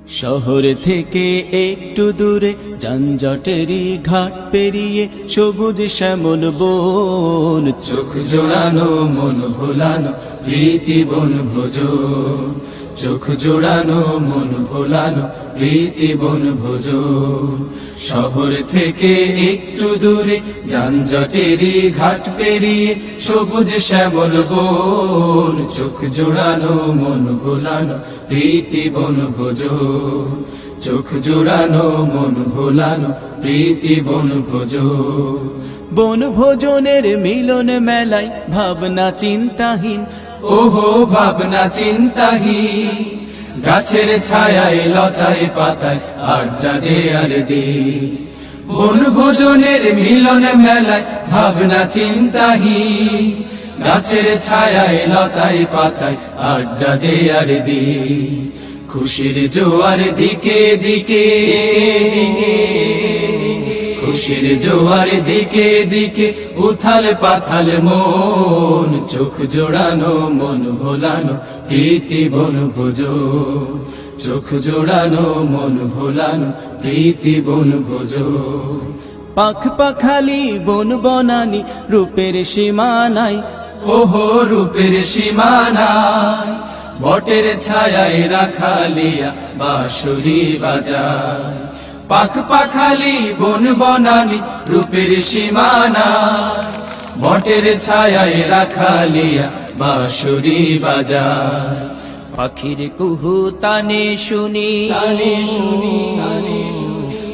শহর থেকে একটু দূরে যানজটেরই ঘাট পেরিয়ে সবুজ শ্যামল বন, চোখ জোড়ানো মন ভোলানো প্রীতি বনভোজন, চোখ জোড়ানো মন ভোলানো প্রীতি বনভোজন। শহর থেকে একটু দূরে যানজটেরই ঘাট পেরিয়ে সবুজ শ্যামল বন, চোখ জোড়ানো মন ভোলানো প্রীতি বনভোজন, চোখ জোড়ানো মন ভোলানো প্রীতি বনভোজন। বনভোজনের মিলন মেলায় ভাবনা চিন্তাহীন, ওহো ভাবনা চিন্তাহীন, গাছের ছায়ায় লতায় পাতায় আড্ডা দেয়ার দিন। বনভোজনের মিলন মেলায় ভাবনা চিন্তাহীন, গাছের ছায়ায় লতায় পাতায় আড্ডা দেয়ার দিন। খুশির জোয়ার দিকে দিকে, খুশির জোয়ার দিকে দিকে উথাল পাথাল মন, চোখ জোড়ানো মন ভোলানো প্রীতি বনভোজন, চোখ জোড়ানো মন ভোলানো প্রীতি বনভোজন। পাখ পাখালি বন বনানি রূপের সীমানায়, ওহো রূপের সীমানায়, বটের ছায়ায় রাখালিয়া বাঁশুরি বাজায়। পাখ পাখালি বন বনানি রূপের সীমানায়, বটের ছায়ায় রাখালিয়া বাঁশুরি বাজায়। পাখির কুহু তানে শুনি,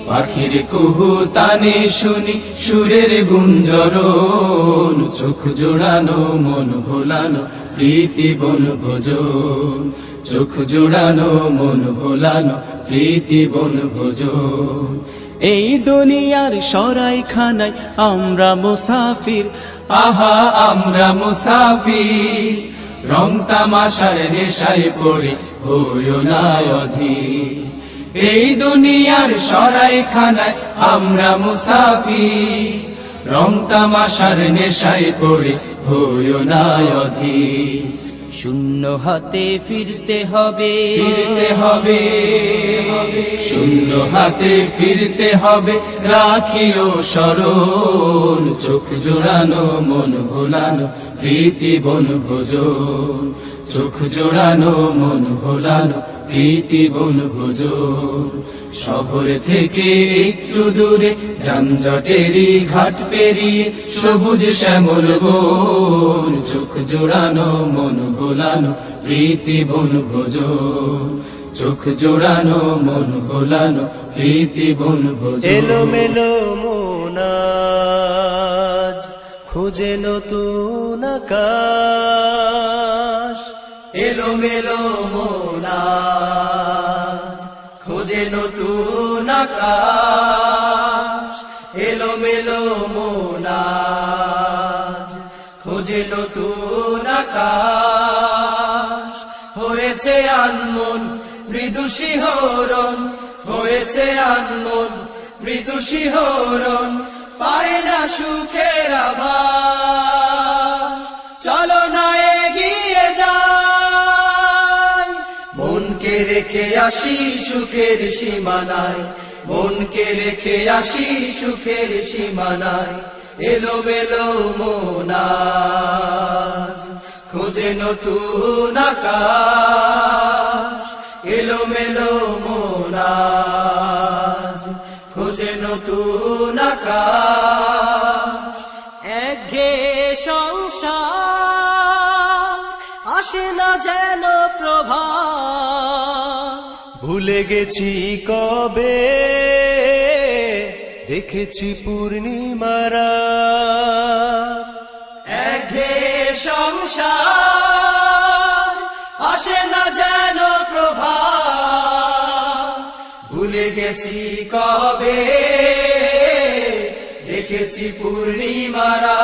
পাখির কুহু তানে শুনি সুরের গুঞ্জরণ, চোখ জোড়ানো মন ভোলানো প্রীতি বনভোজন, চোখ জোড়ানো মন ভোলানো প্রীতি বনভোজন। এই দুনিয়ার সরাইখানায় আমরা মুসাফির, আহা আমরা মুসাফির, রং তামাশার নেশায় পড়ে হইও না অধীর। এই দুনিয়ার সরাইখানায় আমরা মুসাফির, রং তামাশার নেশায় পড়ে হইও না অধীর। শূন্য হাতে ফিরতে হবে, ফিরতে হবে, শূন্য হাতে ফিরতে হবে, রাখিও স্মরণ, চোখ জোড়ানো মন ভোলানো প্রীতি বনভোজন, চোখ জোড়ানো মন ভোলানো প্রীতি বনভোজন। শহর থেকে একটু দূরে যানজটেরই ঘাট পেরিয়ে সবুজ শ্যামল বন, চোখ জোড়ানো মন ভোলানো প্রীতি বনভোজন, চোখ জোড়ানো মন ভোলানো প্রীতি বনভোজন। এলোমেলো মন আজ খুঁজে নতুন আকাশ, এলোমেলো মন আজ খুঁজে নতুন আকাশ, এলোমেলো মন আজ খুঁজে নতুন আকাশ। হয়েছে আনমন মৃদু শিহরণ, হয়েছে আনমন মৃদু শিহরণ, পায় না সুখের আভাস। চলো না এগিয়ে যাই, মনকে রেখে আসি সুখের সীমানায়, মনকে রেখে আসি সুখের সীমানায়। এলোমেলো মন আজ খোঁজে নতুন আকাশ, এলোমেলো মন আজ খোঁজে নতুন আকাশ। একঘেয়ে সংসার আসে না যেন প্রভাত, ভুলে গেছি কবে দেখেছি পূর্ণিমারা। একঘেয়ে সংসার আসে না যেন প্রভাত, ভুলে গেছি কবে দেখেছি পূর্ণিমারা।